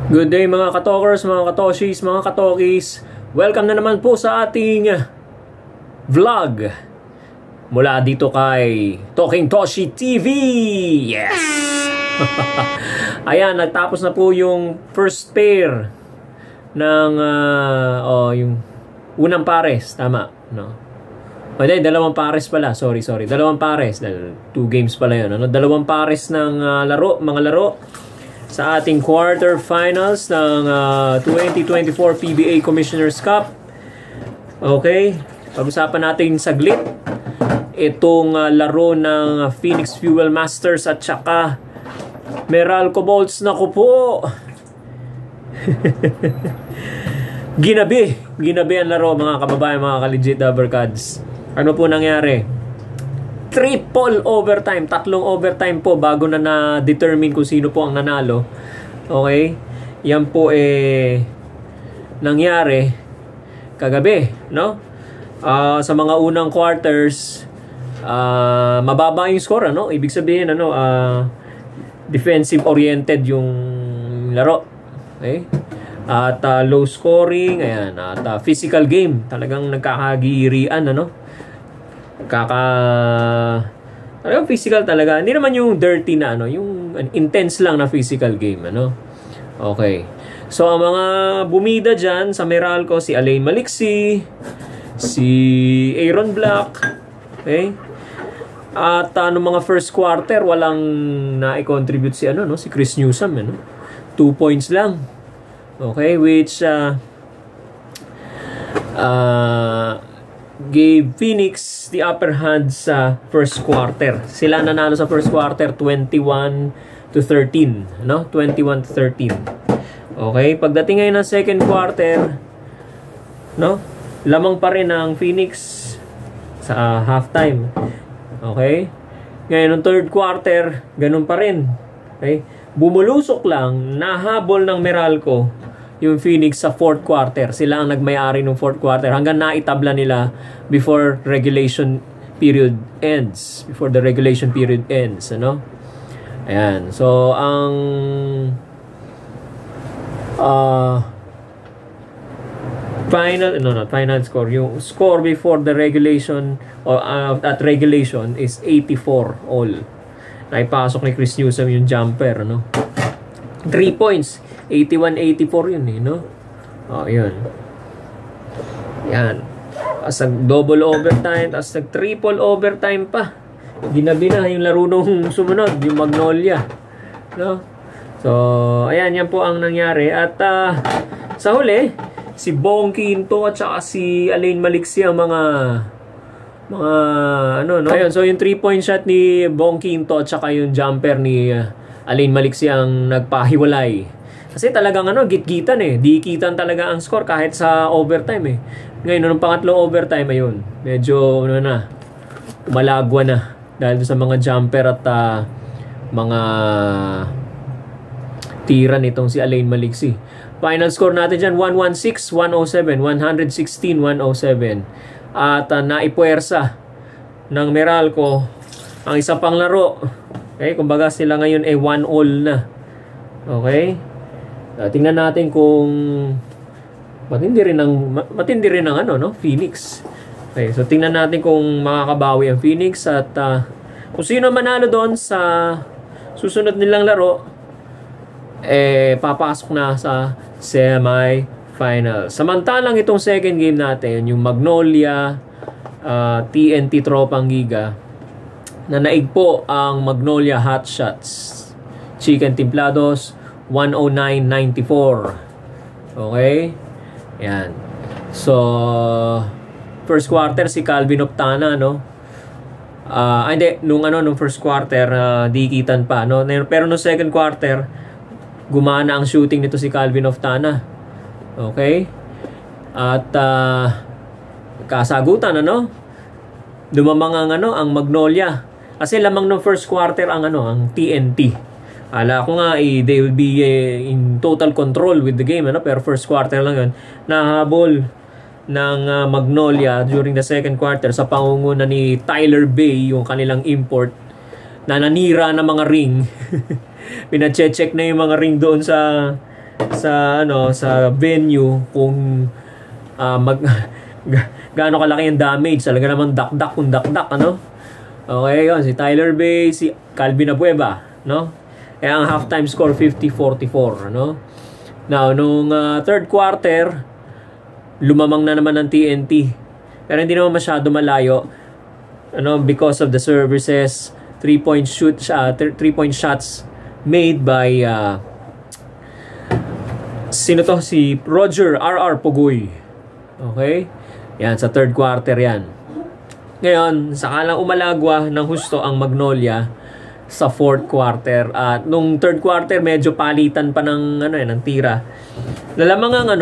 Good day mga katokers, mga katoshis, mga katokis. Welcome na naman po sa ating vlog mula dito kay Talking Toshi TV. Yes! Ayan, nagtapos na po yung first pair ng yung unang pares, tama, no? Hindi, dalawang pares pala. Sorry. Dalawang pares. 2 games pala yun. Ano? Dalawang pares ng mga laro sa ating quarterfinals ng 2024 PBA Commissioner's Cup. Okay, pag-usapan natin saglit itong laro ng Phoenix Fuel Masters at saka Meralco Bolts. Naku po! Ginabi ang laro mga kababayan, mga ka-legit Dabarkads. Ano po nangyari? Triple overtime, 3 overtime po bago na na-determine kung sino po ang nanalo. Okay? Yan po nangyari kagabi, no? Sa mga unang quarters, mababa yung score, ano? Ibig sabihin, defensive oriented yung laro. Okay? At low scoring, ayan, at physical game, talagang nagkakagirian, ano? Talagang physical talaga. Hindi naman yung dirty na yung intense lang na physical game, ano. Okay. So ang mga bumida diyan sa Meralco, si Alain Maliksi, si Aaron Black, okay? At mga first quarter walang na-contribute si si Chris Newsom, 2 points lang. Okay, which gave Phoenix the upper hand sa first quarter. Sila nanalo sa first quarter 21-13, no? 21-13. Okay, pagdating ngayon ng second quarter, no? Lamang pa rin ang Phoenix sa halftime. Okay? Ngayon ng third quarter, ganun pa rin. Okay? Bumulusok lang, nahabol ng Meralco yung Phoenix sa fourth quarter. Sila ang nagmay-ari ng fourth quarter hanggang naitabla nila before regulation period ends. Before the regulation period ends, ano? Ayan. So, ang final score. Yung score before the regulation or at regulation is 84 all. Naipasok ni Chris Newsom yung jumper, ano? 3 points. 81-84 yun, no? Yun. Yan. As double overtime, as triple overtime pa. Ginabi na yung laro nung sumunod, yung Magnolia. No? So, ayan, yan po ang nangyari. At sa huli, si Bong Quinto at saka si Alain Maliksi ang mga Ayun, so yung 3-point shot ni Bong Quinto at saka yung jumper ni Alain Maliksi ang nagpahiwalay. Kasi talagang gitgitan dikitan talaga ang score kahit sa overtime Ngayon, nung pangatlong overtime, ayun, medyo umalagwa na dahil sa mga jumper at mga tira nitong si Alain Maliksi. Final score natin dyan, 116-107, 116-107. At naipuwersa ng Meralco ang isa pang laro. Okay, kumbaga sila ngayon 1-all na. Okay? Tingnan natin kung matindi rin ang Phoenix. Okay, so tingnan natin kung makakabawi ang Phoenix at kung sino manalo doon sa susunod nilang laro papasok na sa semi-final. Samantalang itong second game natin, yung Magnolia TNT Tropang Giga, na naig po ang Magnolia Hotshots Chicken Templados 109-94. Okay? Yan. So, first quarter si Calvin Optana, no? Nung first quarter, dikitan pa, no? Pero nung second quarter, gumana ang shooting nito si Calvin Optana. Okay? At, kasagutan, Lumamang ang Magnolia. Kasi lamang nung first quarter ang TNT. Ala ko nga they will be in total control with the game, pero first quarter lang yun. Nahabol ng Magnolia during the second quarter sa pangunguna ni Tyler Bay, yung kanilang import, na nanira ng mga ring. Pinacheck na yung mga ring doon sa sa venue kung gaano kalaki yung damage. Talaga naman dakdak, ano? Okay, yun. Si Tyler Bay, si Calvin Abueva, no? Eh, ang halftime score 50-44, no? Now, nung third quarter, lumamang na naman ng TNT. Pero hindi naman masyado malayo, ano, because of the services, 3-point shots made by sino to? Si Roger R.R. Pugoy. Okay? Yan, sa third quarter yan. Ngayon, saka lang umalagwa ng husto ang Magnolia sa fourth quarter. At nung third quarter, medyo palitan pa ng ng tira. Lalamang ang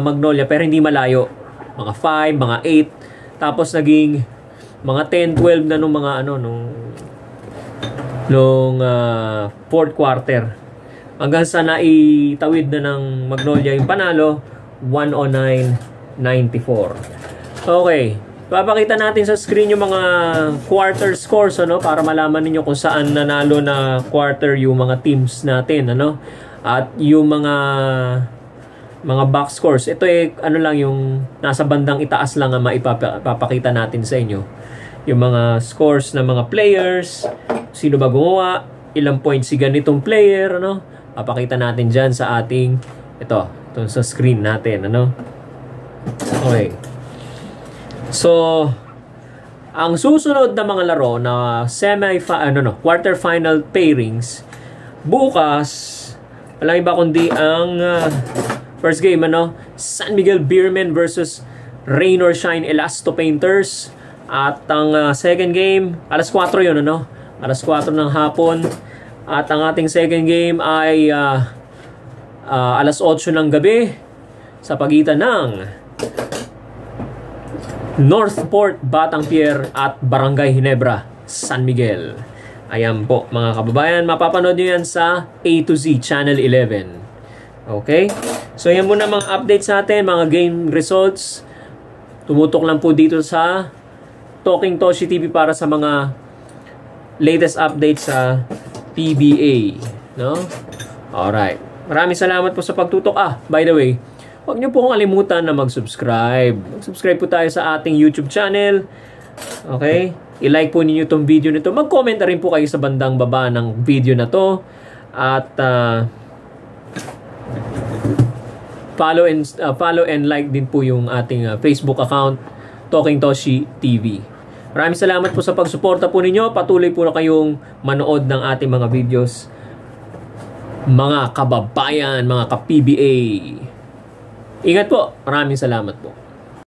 Magnolia pero hindi malayo. Mga 5, mga 8. Tapos naging mga 10, 12 na nung mga nung fourth quarter. Hanggang sa naitawid na ng Magnolia yung panalo, 109-94. Okay. Papakita natin sa screen yung mga quarter scores, ano, para malaman niyo kung saan nanalo na quarter yung mga teams natin, ano. At yung mga box scores. Ito lang yung nasa bandang itaas lang ang maipapakita natin sa inyo. Yung mga scores ng mga players, sino ba gumawa, ilang points si ganitong player, ano. Papakita natin dyan sa ating ito sa screen natin, ano. Okay. So, ang susunod na mga laro na quarter final pairings bukas, walang iba kundi ang first game, San Miguel Beermen versus Rain or Shine Elasto Painters. At ang second game, alas 4 yun, alas 4 ng hapon. At ang ating second game ay alas 8 ng gabi sa pagitan ng Northport, Batangpier at Barangay Ginebra, San Miguel. Ayan po mga kababayan, mapapanood nyo yan sa A to Z Channel 11. Okay? So yan muna mga updates natin, mga game results. Tumutok lang po dito sa Talking Toshi TV para sa mga latest updates sa PBA, no? Alright. Maraming salamat po sa pagtutok. By the way, huwag niyo po kalimutan na mag-subscribe. Mag-subscribe po tayo sa ating YouTube channel. Okay? I-like po ninyo itong video nito. Mag-comment na rin po kayo sa bandang baba ng video na to. At follow and like din po yung ating Facebook account, Talking Toshi TV. Maraming salamat po sa pagsuporta po ninyo. Patuloy po na kayong manood ng ating mga videos. Mga kababayan, mga ka-PBA. Ingat po. Maraming salamat po.